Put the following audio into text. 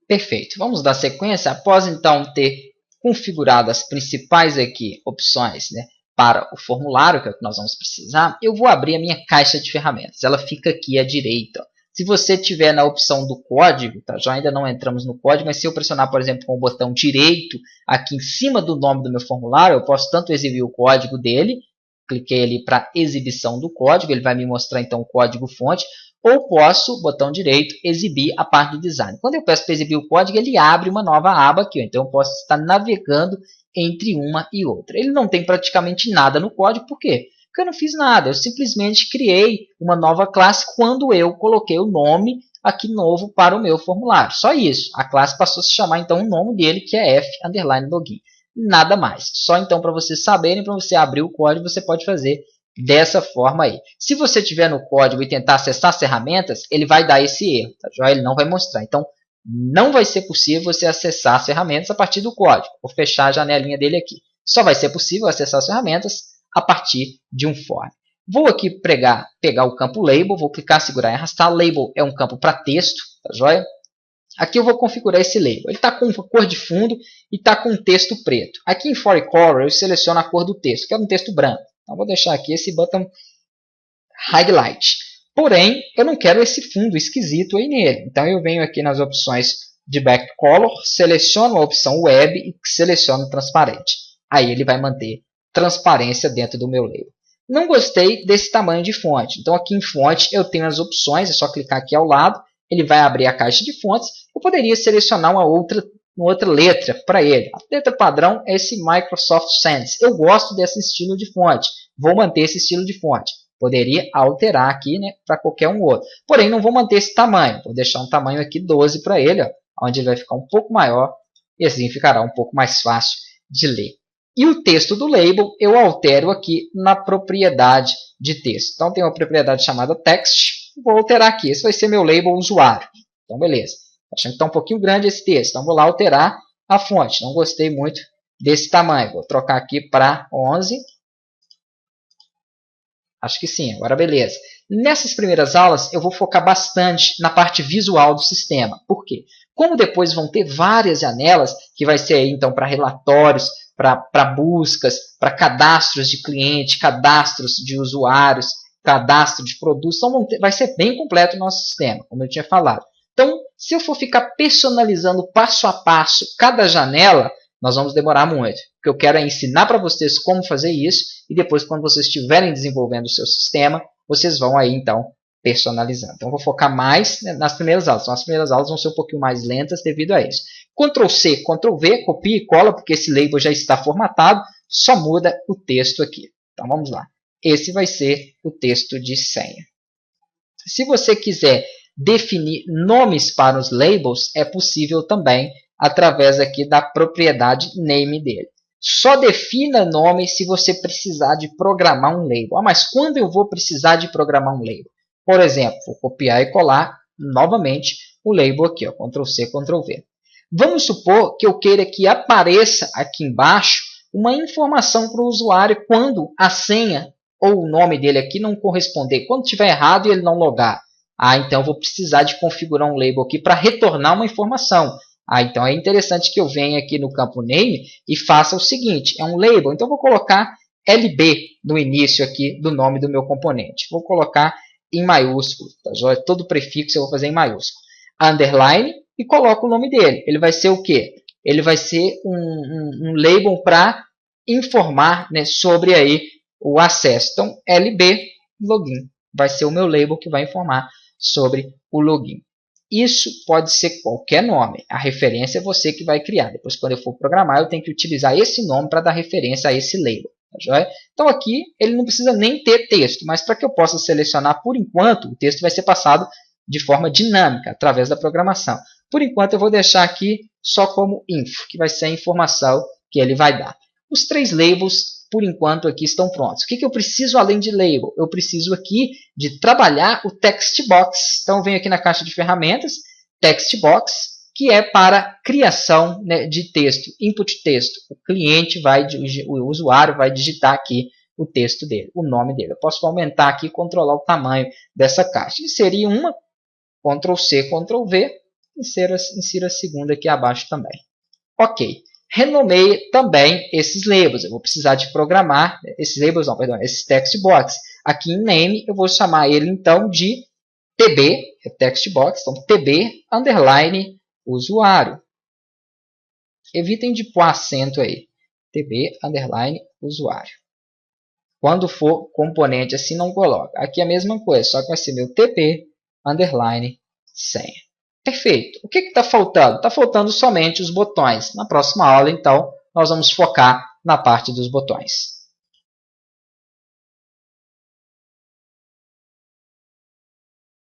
Perfeito. Vamos dar sequência. Após então ter configurado as principais aqui opções, né, para o formulário, que é o que nós vamos precisar, eu vou abrir a minha caixa de ferramentas. Ela fica aqui à direita. Se você estiver na opção do código, tá? Já ainda não entramos no código, mas se eu pressionar, por exemplo, com o botão direito aqui em cima do nome do meu formulário, eu posso tanto exibir o código dele, cliquei ali para exibição do código, ele vai me mostrar então o código-fonte, ou posso, botão direito, exibir a parte do design. Quando eu peço para exibir o código, ele abre uma nova aba aqui, então eu posso estar navegando entre uma e outra. Ele não tem praticamente nada no código, por quê? Porque eu não fiz nada, eu simplesmente criei uma nova classe quando eu coloquei o nome aqui novo para o meu formulário. Só isso, a classe passou a se chamar então o nome dele, que é f_login. Nada mais, só então para vocês saberem, para você abrir o código, você pode fazer dessa forma aí. Se você estiver no código e tentar acessar as ferramentas, ele vai dar esse erro, tá? Ele não vai mostrar. Então, não vai ser possível você acessar as ferramentas a partir do código. Vou fechar a janelinha dele aqui. Só vai ser possível acessar as ferramentas a partir de um for. Vou aqui pegar o campo label, vou clicar, segurar e arrastar. Label é um campo para texto, tá joia? Aqui eu vou configurar esse label. Ele está com cor de fundo e está com texto preto. Aqui em For Color eu seleciono a cor do texto, que é um texto branco. Então vou deixar aqui esse botão Highlight. Porém, eu não quero esse fundo esquisito aí nele. Então eu venho aqui nas opções de Back Color, seleciono a opção Web e seleciono Transparente. Aí ele vai manter transparência dentro do meu label. Não gostei desse tamanho de fonte. Então aqui em fonte eu tenho as opções, é só clicar aqui ao lado. Ele vai abrir a caixa de fontes. Eu poderia selecionar uma outra letra para ele. A letra padrão é esse Microsoft Sans. Eu gosto desse estilo de fonte. Vou manter esse estilo de fonte. Poderia alterar aqui, né, para qualquer um outro. Porém, não vou manter esse tamanho. Vou deixar um tamanho aqui 12 para ele, ó, onde ele vai ficar um pouco maior. E assim ficará um pouco mais fácil de ler. E o texto do label eu altero aqui na propriedade de texto. Então tem uma propriedade chamada text. Vou alterar aqui. Esse vai ser meu label usuário. Então beleza. Achando que está um pouquinho grande esse texto. Então vou lá alterar a fonte. Não gostei muito desse tamanho. Vou trocar aqui para 11. Acho que sim. Agora beleza. Nessas primeiras aulas eu vou focar bastante na parte visual do sistema. Por quê? Como depois vão ter várias janelas, que vai ser aí, então para relatórios, para buscas, para cadastros de cliente, cadastros de usuários, cadastro de produtos. Então vai ser bem completo o nosso sistema, como eu tinha falado. Então, se eu for ficar personalizando passo a passo cada janela, nós vamos demorar muito. O que eu quero é ensinar para vocês como fazer isso e depois, quando vocês estiverem desenvolvendo o seu sistema, vocês vão aí, então, personalizando. Então, eu vou focar mais nas primeiras aulas. Então, as primeiras aulas vão ser um pouquinho mais lentas devido a isso. Ctrl C, Ctrl V, copia e cola, porque esse label já está formatado, só muda o texto aqui. Então, vamos lá. Esse vai ser o texto de senha. Se você quiser definir nomes para os labels, é possível também através aqui da propriedade name dele. Só defina nome se você precisar de programar um label. Mas quando eu vou precisar de programar um label? Por exemplo, vou copiar e colar novamente o label aqui, ó, Ctrl C, Ctrl V. Vamos supor que eu queira que apareça aqui embaixo uma informação para o usuário quando a senha ou o nome dele aqui não corresponder. Quando estiver errado e ele não logar. Então eu vou precisar de configurar um label aqui para retornar uma informação. Então é interessante que eu venha aqui no campo name e faça o seguinte, é um label, então eu vou colocar LB no início aqui do nome do meu componente. Vou colocar em maiúsculo, tá? Todo prefixo eu vou fazer em maiúsculo. Underline e coloco o nome dele. Ele vai ser o quê? Ele vai ser um label para informar, né, sobre aí o acesso. Então, LB login vai ser o meu label que vai informar sobre o login. Isso pode ser qualquer nome. A referência é você que vai criar. Depois, quando eu for programar, eu tenho que utilizar esse nome para dar referência a esse label. Tá joia? Então, aqui, ele não precisa nem ter texto. Mas para que eu possa selecionar, por enquanto, o texto vai ser passado de forma dinâmica, através da programação. Por enquanto, eu vou deixar aqui só como info, que vai ser a informação que ele vai dar. Os 3 labels, por enquanto, aqui estão prontos. O que eu preciso além de label? Eu preciso aqui de trabalhar o text box. Então, eu venho aqui na caixa de ferramentas, text box, que é para criação, né, de texto, input texto. O usuário vai digitar aqui o texto dele, o nome dele. Eu posso aumentar aqui e controlar o tamanho dessa caixa. E seria uma Ctrl C, Ctrl V, insira a segunda aqui abaixo também. Ok. Renomeie também esses labels. Eu vou precisar de programar esses labels, não, perdão, esses text box. Aqui em name eu vou chamar ele então de tb, text box, então tb underline usuário. Evitem de pôr acento aí. tb underline usuário. Quando for componente assim, não coloca. Aqui é a mesma coisa, só que vai ser meu tp underline senha. Perfeito. O que está faltando? Está faltando somente os botões. Na próxima aula, então, nós vamos focar na parte dos botões.